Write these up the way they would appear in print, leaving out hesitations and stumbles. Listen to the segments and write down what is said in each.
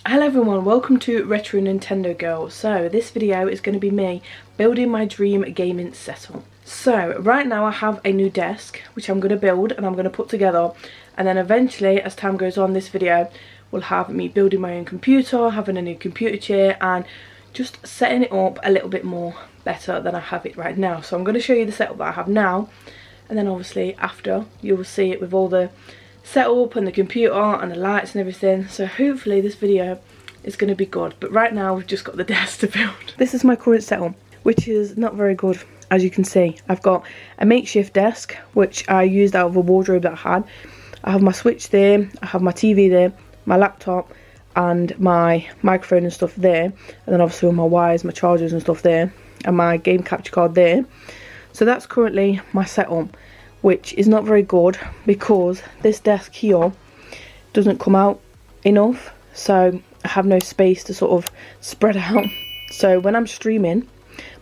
Hello everyone, welcome to Retro Nintendo Girl. So this video is going to be me building my dream gaming setup. So right now I have a new desk which I'm going to build and I'm going to put together, and then eventually as time goes on this video will have me building my own computer, having a new computer chair and just setting it up a little bit more better than I have it right now. So I'm going to show you the setup that I have now, and then obviously after you will see it with all the setup and the computer and the lights and everything. So hopefully this video is going to be good, but right now we've just got the desk to build. This is my current setup, which is not very good. As you can see, I've got a makeshift desk which I used out of a wardrobe that I had. I have my switch there, I have my TV there, my laptop and my microphone and stuff there, and then obviously all my wires, my chargers and stuff there, and my game capture card there. So that's currently my setup, which is not very good because this desk here doesn't come out enough, so I have no space to sort of spread out. So when I'm streaming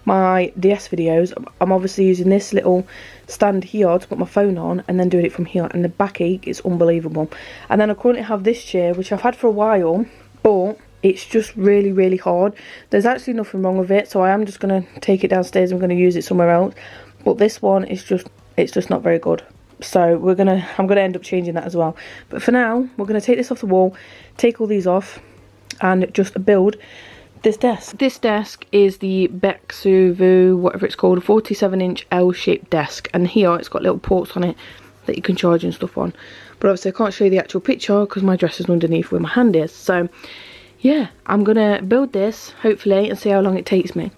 my DS videos, I'm obviously using this little stand here to put my phone on and then doing it from here, and the backache is unbelievable. And then I currently have this chair which I've had for a while, but it's just really hard. There's actually nothing wrong with it, so I am just going to take it downstairs. I'm going to use it somewhere else, but this one is just, it's just not very good. So I'm gonna end up changing that as well. But for now, we're gonna take this off the wall, take all these off, and just build this desk. This desk is the Bexuvu, whatever it's called, a 47-inch L-shaped desk, and here it's got little ports on it that you can charge and stuff on. But obviously I can't show you the actual picture because my dress is underneath where my hand is. So yeah, I'm gonna build this hopefully and see how long it takes me.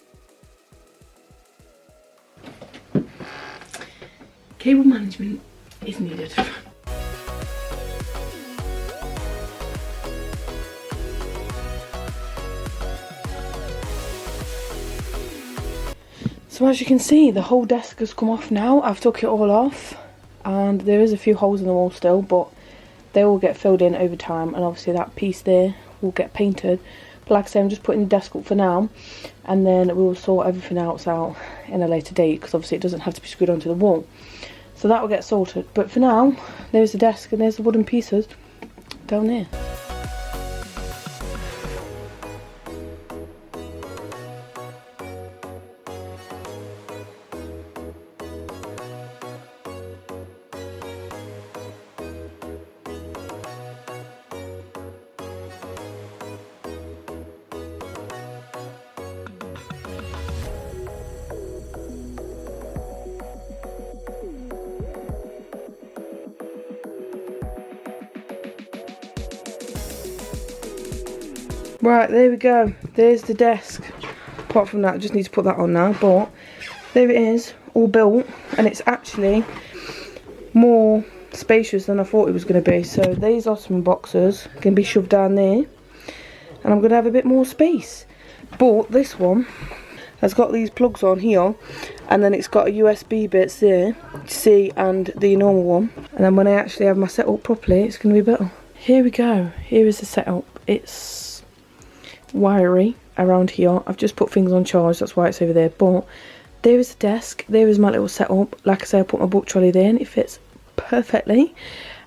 Cable management is needed. So as you can see, the whole desk has come off now. I've took it all off and there is a few holes in the wall still, but they will get filled in over time, and obviously that piece there will get painted. But like I say, I'm just putting the desk up for now, and then we will sort everything else out in a later date because obviously it doesn't have to be screwed onto the wall. So that will get sorted. But for now, there's the desk and there's the wooden pieces down there. Right, there we go. There's the desk. Apart from that, I just need to put that on now. But there it is, all built. And it's actually more spacious than I thought it was going to be. So these ottoman boxes can be shoved down there. And I'm going to have a bit more space. But this one has got these plugs on here. And then it's got a USB bits there. C and the normal one. And then when I actually have my setup properly, it's going to be better. Here we go. Here is the setup. It's wiry around here. I've just put things on charge, that's why it's over there. But there is the desk, there is my little setup. Like I say, I put my book trolley there and it fits perfectly.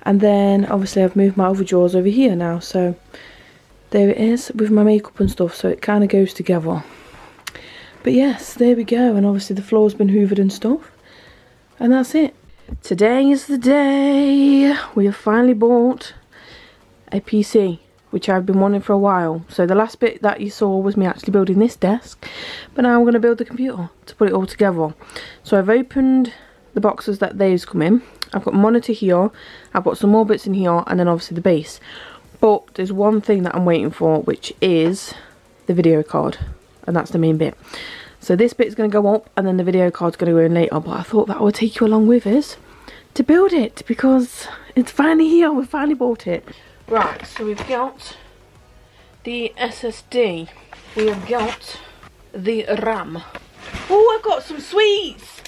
And then obviously I've moved my other drawers over here now, so there it is with my makeup and stuff, so it kind of goes together. But yes, there we go. And obviously the floor's been hoovered and stuff, and that's it. Today is the day we have finally bought a PC, which I've been wanting for a while. So the last bit that you saw was me actually building this desk, but now I'm going to build the computer to put it all together. So I've opened the boxes that those come in. I've got a monitor here, I've got some more bits in here, and then obviously the base. But there's one thing that I'm waiting for, which is the video card, and that's the main bit. So this bit's going to go up, and then the video card's going to go in later, but I thought that I would take you along with us to build it, because it's finally here, we finally bought it. Right, so we've got the SSD, we have got the RAM. Oh, I've got some sweets!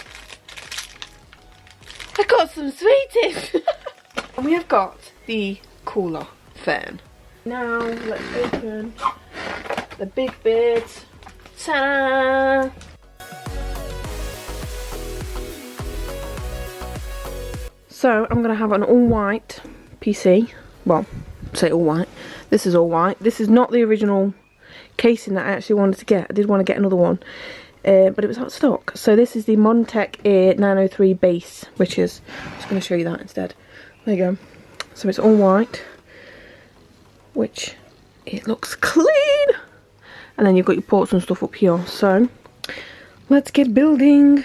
I got some sweeties! And we have got the cooler fan. Now, let's open the big bit. Ta-da! So I'm going to have an all white PC. Well, say all white. This is all white. This is not the original casing that I actually wanted to get. I did want to get another one, but it was out of stock. So this is the Montec A903 base, which is, I'm just going to show you that instead. There you go. So it's all white, which it looks clean. And then you've got your ports and stuff up here. So let's get building.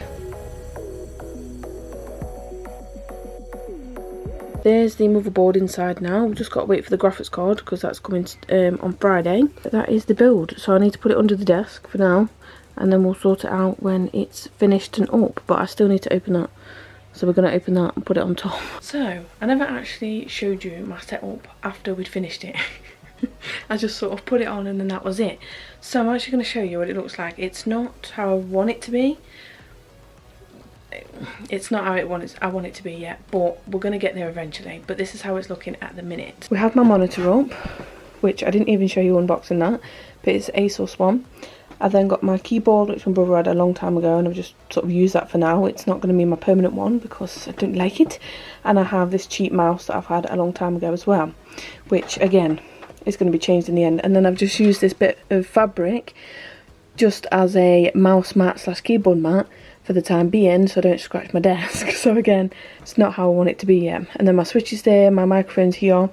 There's the motherboard inside now. We've just got to wait for the graphics card because that's coming on Friday. But that is the build. So I need to put it under the desk for now, and then we'll sort it out when it's finished and up. But I still need to open that. So we're going to open that and put it on top. So I never actually showed you my setup after we'd finished it. I just sort of put it on and then that was it. So I'm actually going to show you what it looks like. It's not how I want it to be. It's not how I want it to be yet, but we're going to get there eventually. But this is how it's looking at the minute. We have my monitor up, which I didn't even show you unboxing that, but it's ASUS one. I then got my keyboard, which my brother had a long time ago, and I've just sort of used that for now. It's not going to be my permanent one because I don't like it. And I have this cheap mouse that I've had a long time ago as well, which again is going to be changed in the end. And then I've just used this bit of fabric just as a mouse mat slash keyboard mat for the time being, so I don't scratch my desk. So again, it's not how I want it to be yet. And then my switch is there, my microphone's here.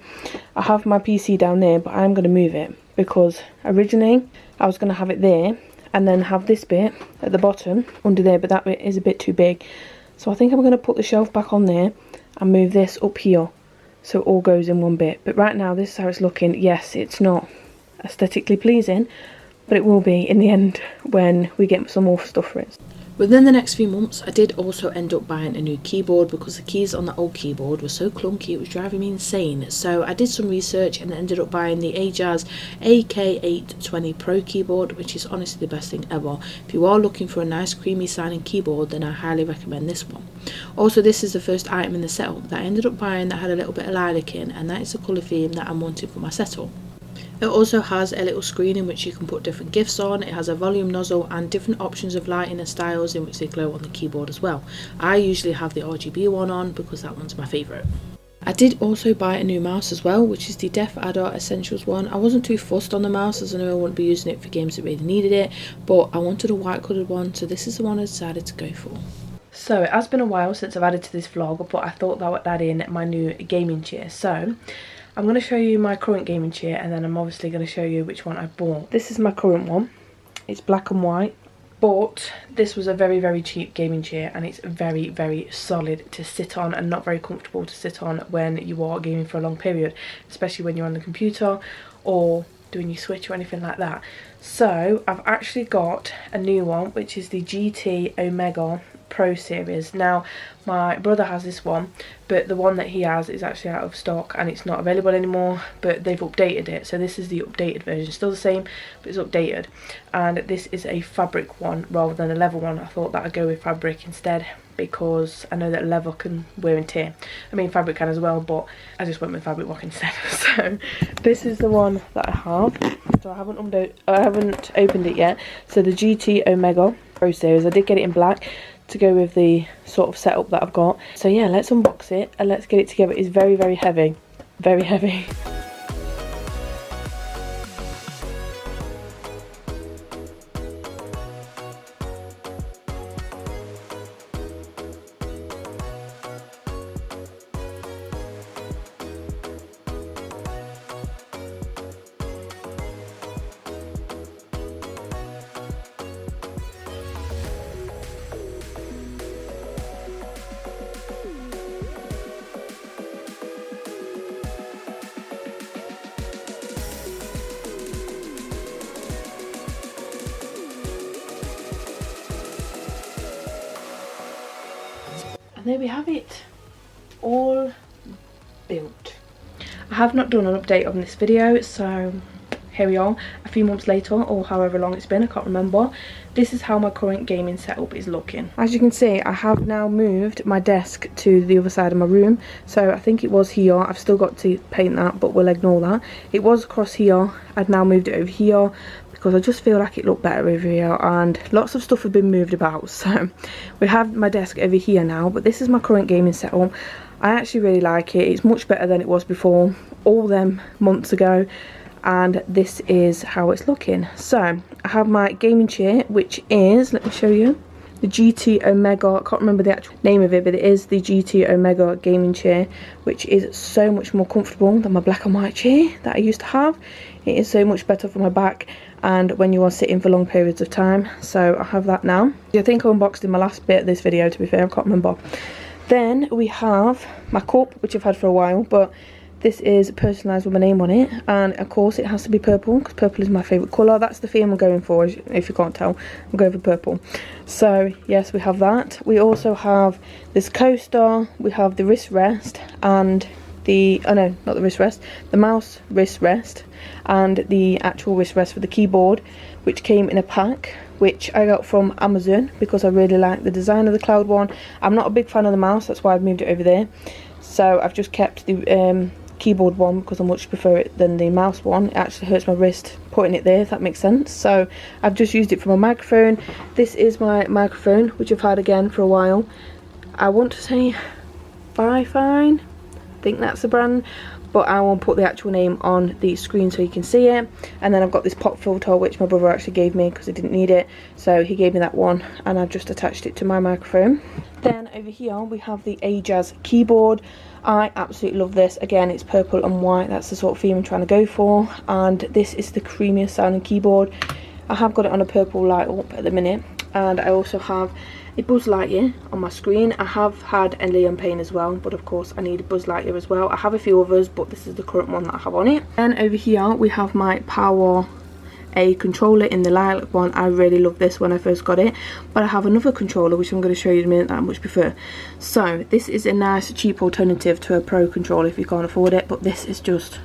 I have my PC down there, but I'm going to move it because originally I was going to have it there and then have this bit at the bottom under there, but that bit is a bit too big. So I think I'm going to put the shelf back on there and move this up here so it all goes in one bit. But right now this is how it's looking. Yes, it's not aesthetically pleasing, but it will be in the end when we get some more stuff for it. Within the next few months, I did also end up buying a new keyboard because the keys on the old keyboard were so clunky, it was driving me insane. So I did some research and ended up buying the Ajaz AK820 Pro keyboard, which is honestly the best thing ever. If you are looking for a nice creamy sounding keyboard, then I highly recommend this one. Also, this is the first item in the setup that I ended up buying that had a little bit of lilac in, and that is the colour theme that I'm wanting for my setup. It also has a little screen in which you can put different GIFs on. It has a volume nozzle and different options of lighting and styles in which they glow on the keyboard as well. I usually have the RGB one on because that one's my favourite. I did also buy a new mouse as well, which is the Def Adder Essentials one. I wasn't too fussed on the mouse as I know I wouldn't be using it for games that really needed it, but I wanted a white coloured one, so this is the one I decided to go for. So it has been a while since I've added to this vlog, but I thought that I would add in my new gaming chair. So I'm going to show you my current gaming chair, and then I'm obviously going to show you which one I bought. This is my current one. It's black and white, but this was a very, very cheap gaming chair, and it's very, very solid to sit on and not very comfortable to sit on when you are gaming for a long period, especially when you're on the computer or doing your Switch or anything like that. So I've actually got a new one, which is the GT Omega Pro series. Now my brother has this one, but the one that he has is actually out of stock and it's not available anymore, but they've updated it. So this is the updated version, still the same but it's updated, and this is a fabric one rather than a leather one. I thought that I'd go with fabric instead because I know that leather can wear and tear. I mean fabric can as well, but I just went with fabric rock instead. So this is the one that I have. So I haven't opened it yet. So the GT Omega Pro series, I did get it in black to go with the sort of setup that I've got. So yeah, let's unbox it and let's get it together. It's very, very heavy. Very heavy. And there we have it, all built. I have not done an update on this video, so here we are, a few months later, or however long it's been, I can't remember. This is how my current gaming setup is looking. As you can see, I have now moved my desk to the other side of my room. So I think it was here, I've still got to paint that, but we'll ignore that. It was across here, I've now moved it over here, because I just feel like it looked better over here, and lots of stuff have been moved about. So we have my desk over here now, but this is my current gaming setup. I actually really like it. It's much better than it was before, all them months ago. and this is how it's looking. So I have my gaming chair, which is, let me show you, the GT Omega. I can't remember the actual name of it, but it is the GT Omega gaming chair, which is so much more comfortable than my black and white chair that I used to have. It is so much better for my back and when you are sitting for long periods of time. So I have that now. I think I unboxed in my last bit of this video, to be fair, I can't remember. Then we have my cup, which I've had for a while, but this is personalised with my name on it, and of course it has to be purple because purple is my favourite colour. That's the theme I'm going for, if you can't tell. I'm going for purple. So yes, we have that. We also have this coaster, we have the wrist rest and the, oh no, not the wrist rest, the mouse wrist rest and the actual wrist rest for the keyboard, which came in a pack, which I got from Amazon because I really like the design of the cloud one. I'm not a big fan of the mouse, that's why I've moved it over there. So I've just kept the keyboard one because I much prefer it than the mouse one. It actually hurts my wrist putting it there, if that makes sense. So I've just used it for my microphone. This is my microphone, which I've had again for a while. I want to say Fine, I think that's the brand, but I will put the actual name on the screen so you can see it. And then I've got this pop filter, which my brother actually gave me because I didn't need it, so he gave me that one and I've just attached it to my microphone. Then over here we have the Ajaz keyboard. I absolutely love this. Again, it's purple and white, that's the sort of theme I'm trying to go for, and this is the creamiest sounding keyboard. I have got it on a purple light up at the minute, and I also have a Buzz Lightyear on my screen. I have had a Liam Payne as well, but of course I need a Buzz Lightyear as well. I have a few others, but this is the current one that I have on it. And over here we have my Power A controller in the lilac one. I really love this when I first got it, but I have another controller which I'm going to show you in a minute that I much prefer. So this is a nice cheap alternative to a Pro controller if you can't afford it, but this is just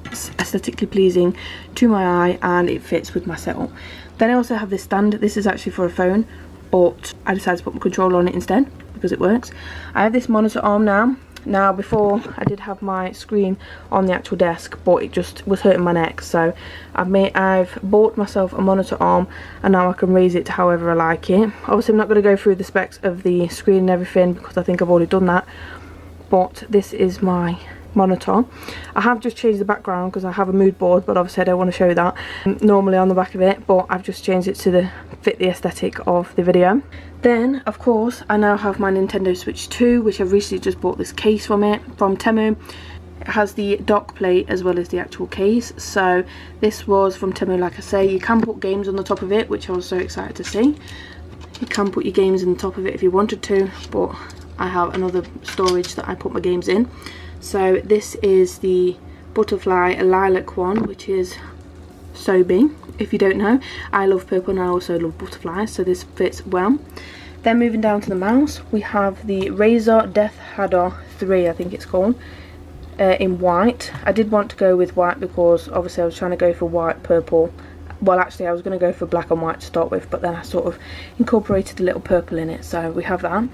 aesthetically pleasing to my eye and it fits with my setup. Then I also have this stand. This is actually for a phone, but I decided to put my controller on it instead because it works. I have this monitor arm now. Now before I did have my screen on the actual desk, but it just was hurting my neck, so I've bought myself a monitor arm and now I can raise it to however I like it. Obviously I'm not going to go through the specs of the screen and everything because I think I've already done that, but this is my monitor. I have just changed the background because I have a mood board, but obviously I don't want to show that normally on the back of it, but I've just changed it to fit the aesthetic of the video. Then of course I now have my Nintendo Switch 2, which I've recently just bought this case from Temu. It has the dock plate as well as the actual case. So this was from Temu, like I say. You can put games on the top of it, which I was so excited to see. You can put your games on the top of it if you wanted to, but I have another storage that I put my games in. So this is the butterfly lilac one, which is so big. If you don't know, I love purple and I also love butterflies, so this fits well. Then moving down to the mouse, we have the Razer Death Hadder 3, I think it's called, in white. I did want to go with white because obviously I was trying to go for white, purple. Well, actually I was going to go for black and white to start with, but then I sort of incorporated a little purple in it, so we have that.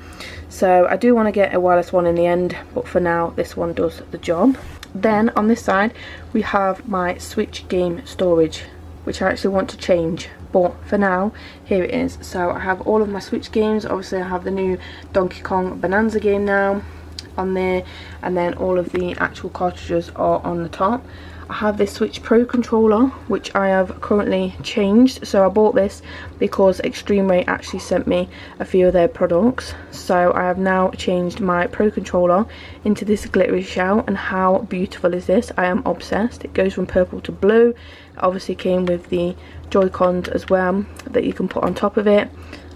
So I do want to get a wireless one in the end, but for now this one does the job. Then on this side we have my Switch game storage, which I actually want to change, but for now here it is. So I have all of my Switch games. Obviously I have the new Donkey Kong Bonanza game now on there, and then all of the actual cartridges are on the top. I have this Switch Pro controller, which I have currently changed. So I bought this because Extreme Rate actually sent me a few of their products. So I have now changed my Pro controller into this glittery shell, and how beautiful is this? I am obsessed. It goes from purple to blue. It obviously came with the Joy-Cons as well that you can put on top of it,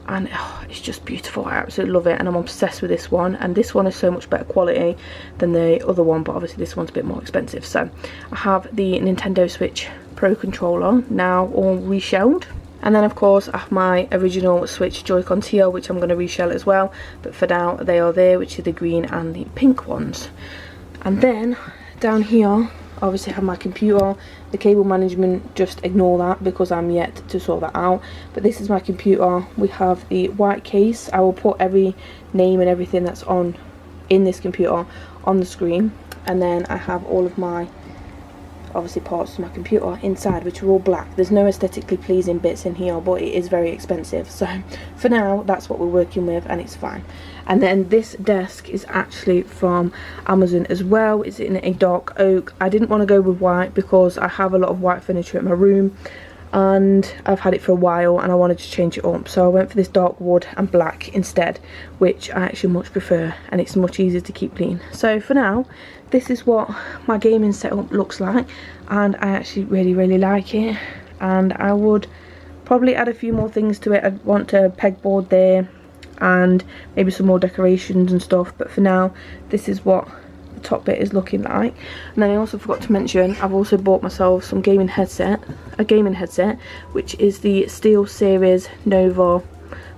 and oh, it's just beautiful. I absolutely love it and I'm obsessed with this one, and this one is so much better quality than the other one, but obviously this one's a bit more expensive. So I have the Nintendo Switch Pro controller now all reshelled, and then of course I have my original Switch Joy-Cons here, which I'm going to reshell as well, but for now they are there, which are the green and the pink ones. And then down here obviously I have my computer. The cable management, just ignore that because I'm yet to sort that out, but this is my computer. We have the white case. I will put every name and everything that's in this computer on the screen, and then I have all of my obviously parts of my computer inside, which are all black. There's no aesthetically pleasing bits in here, but it is very expensive, so for now that's what we're working with, and it's fine. And then this desk is actually from Amazon as well. It's in a dark oak. I didn't want to go with white because I have a lot of white furniture in my room and I've had it for a while and I wanted to change it up, so I went for this dark wood and black instead, which I actually much prefer, and it's much easier to keep clean. So for now, this is what my gaming setup looks like, and I actually really like it, and I would probably add a few more things to it. I'd want a pegboard there and maybe some more decorations and stuff, but for now this is what the top bit is looking like. And then I also forgot to mention, I've also bought myself some a gaming headset, which is the SteelSeries Nova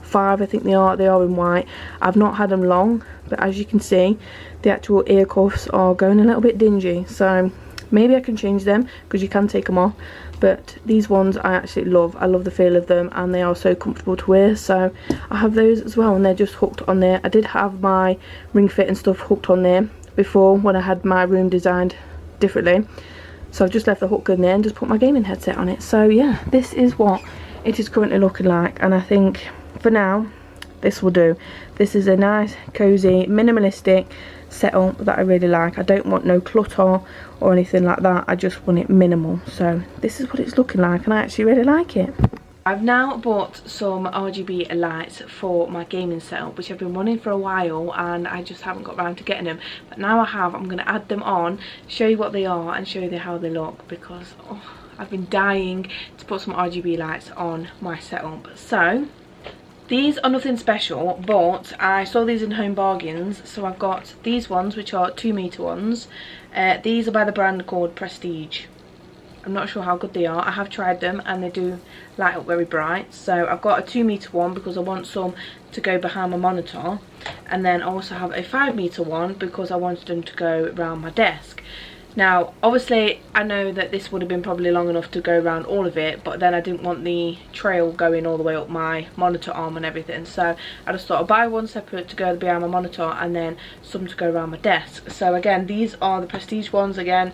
5, I think they are in white. I've not had them long, but as you can see, the actual ear cuffs are going a little bit dingy, so maybe I can change them because you can take them off. But these ones I actually love. I love the feel of them and they are so comfortable to wear, so I have those as well, and they're just hooked on there. I did have my ring fit and stuff hooked on there before when I had my room designed differently, so I've just left the hook in there and just put my gaming headset on it. So yeah, this is what it is currently looking like, and I think for now this will do. This is a nice cozy minimalistic setup that I really like. I don't want no clutter or anything like that, I just want it minimal. So this is what it's looking like and I actually really like it. I've now bought some RGB lights for my gaming setup, which I've been wanting for a while and I just haven't got around to getting them, but now I have. I'm going to add them on, show you what they are and show you how they look, because I've been dying to put some RGB lights on my setup. So these are nothing special, but I saw these in Home Bargains, so I've got these ones, which are 2-meter ones. These are by the brand called Prestige. I'm not sure how good they are. I have tried them and they do light up very bright. So I've got a 2-meter one because I want some to go behind my monitor, and then I also have a 5-meter one because I wanted them to go around my desk. Now obviously I know that this would have been probably long enough to go around all of it, but then I didn't want the trail going all the way up my monitor arm and everything, so I just thought I'd buy one separate to go behind my monitor and then some to go around my desk. So again, these are the Prestige ones. Again,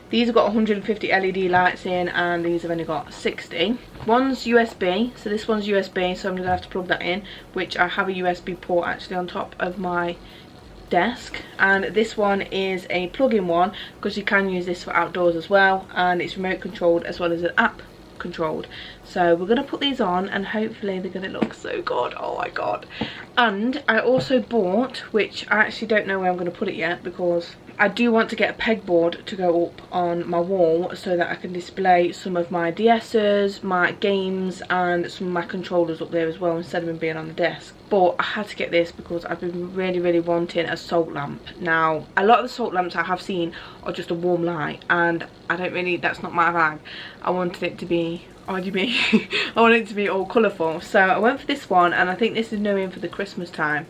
these have got 150 LED lights in and these have only got 60. One's USB, so this one's USB, so I'm going to have to plug that in, which I have a USB port actually on top of my desk. And this one is a plug-in one because you can use this for outdoors as well, and it's remote controlled as well as an app controlled. So we're going to put these on and hopefully they're going to look so good. Oh my god. And I also bought, which I actually don't know where I'm going to put it yet, because I do want to get a pegboard to go up on my wall so that I can display some of my DS's, my games and some of my controllers up there as well, instead of them being on the desk. But I had to get this because I've been really wanting a salt lamp. Now a lot of the salt lamps I have seen are just a warm light, and I don't really, that's not my bag. I wanted it to be RGB. I wanted it to be all colourful, so I went for this one, and I think this is known for the Christmas time,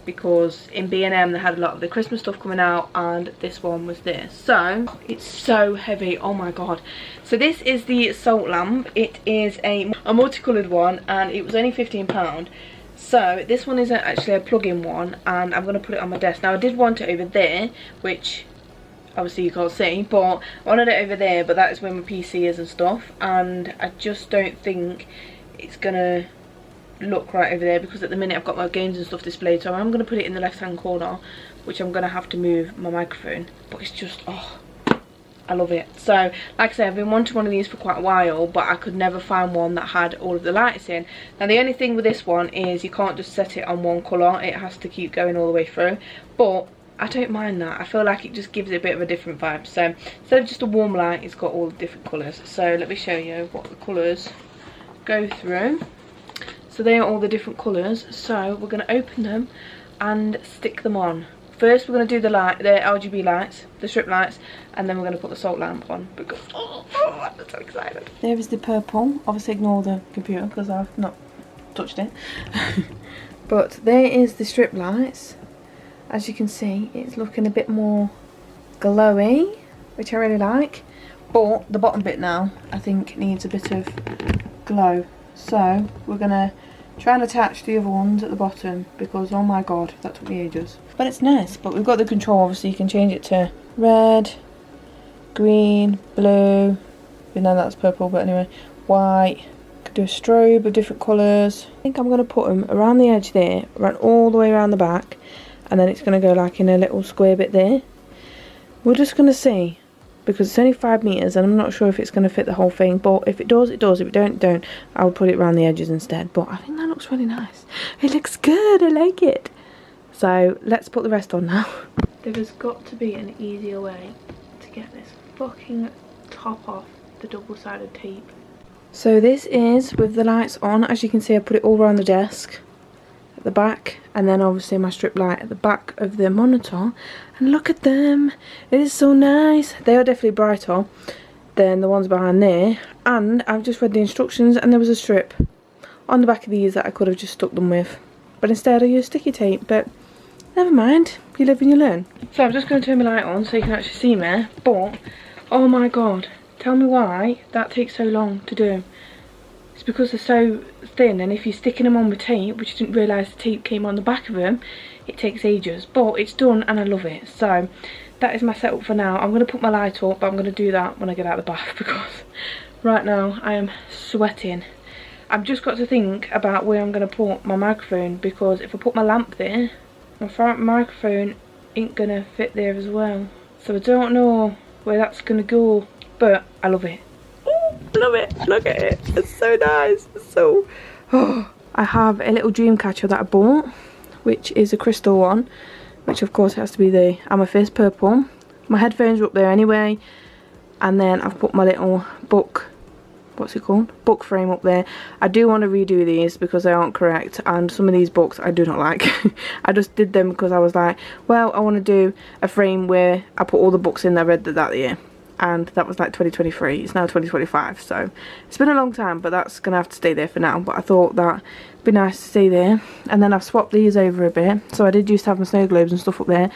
because in B&M they had a lot of the Christmas stuff coming out, and this one was this. So it's so heavy, oh my god. So this is the salt lamp. It is a multicoloured one and it was only £15. So this one is actually a plug-in one, and I'm going to put it on my desk. Now I did want it over there, which obviously you can't see, but I wanted it over there, but that is where my PC is and stuff, and I just don't think it's gonna look right over there, because at the minute I've got my games and stuff displayed. So I'm going to put it in the left hand corner, which I'm going to have to move my microphone, but it's just, oh, I love it. So like I said, I've been wanting one of these for quite a while, but I could never find one that had all of the lights in. Now the only thing with this one is you can't just set it on one colour, it has to keep going all the way through, but I don't mind that. I feel like it just gives it a bit of a different vibe. So instead of just a warm light, it's got all the different colours. So let me show you what the colours go through. So they are all the different colours. So we're going to open them and stick them on. First we're going to do the RGB lights, the strip lights, and then we're going to put the salt lamp on, because I'm so excited. There is the purple. Obviously ignore the computer because I've not touched it. But there is the strip lights. As you can see, it's looking a bit more glowy, which I really like. But the bottom bit now, I think, needs a bit of glow. So we're going to try and attach the other ones at the bottom, because oh my god, that took me ages. But it's nice. But we've got the control, obviously you can change it to red, green, blue, no that's purple, but anyway, white. Could do a strobe of different colours. I think I'm going to put them around the edge there, run all the way around the back, and then it's going to go like in a little square bit there. We're just going to see, because it's only 5 metres and I'm not sure if it's going to fit the whole thing, but if it does, it does. If it don't. I'll put it around the edges instead. But I think that looks really nice. It looks good, I like it. So let's put the rest on now. There has got to be an easier way to get this fucking top off the double-sided tape. So this is with the lights on. As you can see, I put it all around the desk at the back, and then obviously my strip light at the back of the monitor. And look at them, it is so nice. They are definitely brighter than the ones behind there. And I've just read the instructions and there was a strip on the back of these that I could have just stuck them with, but instead I used sticky tape. But never mind, you live and you learn. So I'm just going to turn my light on so you can actually see me. But oh my god, tell me why that takes so long to do. It's because they're so thin, and if you're sticking them on with tape, which you didn't realise the tape came on the back of them, it takes ages. But it's done and I love it. So that is my setup for now. I'm going to put my light up, but I'm going to do that when I get out of the bath, because right now I am sweating. I've just got to think about where I'm going to put my microphone, because if I put my lamp there, my front microphone ain't going to fit there as well. So I don't know where that's going to go, but I love it. Love it, look at it, it's so nice. So I have a little dream catcher that I bought, which is a crystal one, which of course has to be the amethyst purple. My headphones are up there anyway, and then I've put my little book, what's it called, book frame up there. I do want to redo these because they aren't correct, and some of these books I do not like. I just did them because I was like, well, I want to do a frame where I put all the books in that I read that year. And that was like 2023, it's now 2025, so it's been a long time, but that's gonna have to stay there for now. But I thought that'd be nice to stay there. And then I've swapped these over a bit. So I did used to have my snow globes and stuff up there,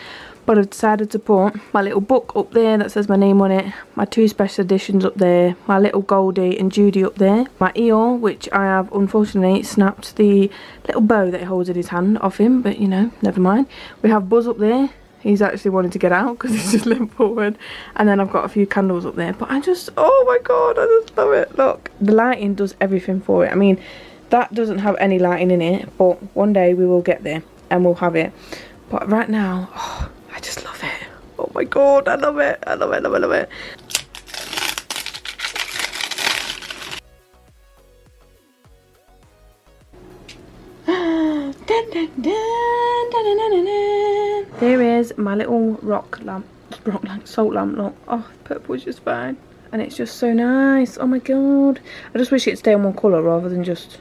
but I've decided to put my little book up there that says my name on it, my 2 special editions up there, my little Goldie and Judy up there, my Eeyore, which I have unfortunately snapped the little bow that he holds in his hand off him, but you know, never mind. We have Buzz up there. He's actually wanting to get out because he's just limped forward. And then I've got a few candles up there. But I just, oh my god, I just love it. Look, the lighting does everything for it. I mean, that doesn't have any lighting in it, but one day we will get there and we'll have it. But right now, oh, I just love it. Oh my god, I love it. I love it, love it, love it. Dun, dun, dun, dun, dun, dun, dun. There is my little rock lamp, salt lamp. Look, oh, purple is just fine, and it's just so nice. Oh my god, I just wish it'd stay on one colour rather than just,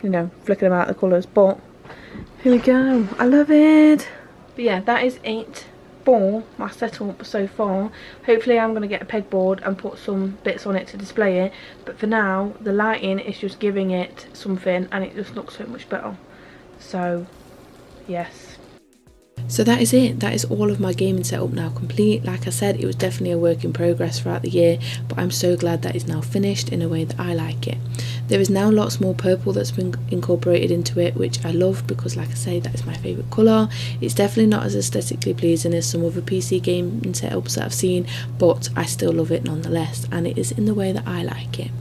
you know, flicking them out the colours. But here we go, I love it. But yeah, that is it for my setup so far. Hopefully I'm going to get a pegboard and put some bits on it to display it, but for now the lighting is just giving it something, and it just looks so much better. So yes, so that is it. That is all of my gaming setup now complete. Like I said, it was definitely a work in progress throughout the year, but I'm so glad that it's now finished in a way that I like it. There is now lots more purple that's been incorporated into it, which I love because, like I say, that is my favourite colour. It's definitely not as aesthetically pleasing as some other PC gaming setups that I've seen, but I still love it nonetheless, and it is in the way that I like it.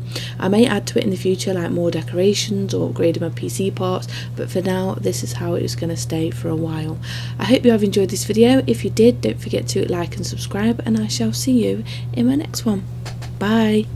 I may add to it in the future, like more decorations or upgrading my PC parts, but for now this is how it is going to stay for a while. I hope you have enjoyed this video. If you did, don't forget to like and subscribe, and I shall see you in my next one. Bye.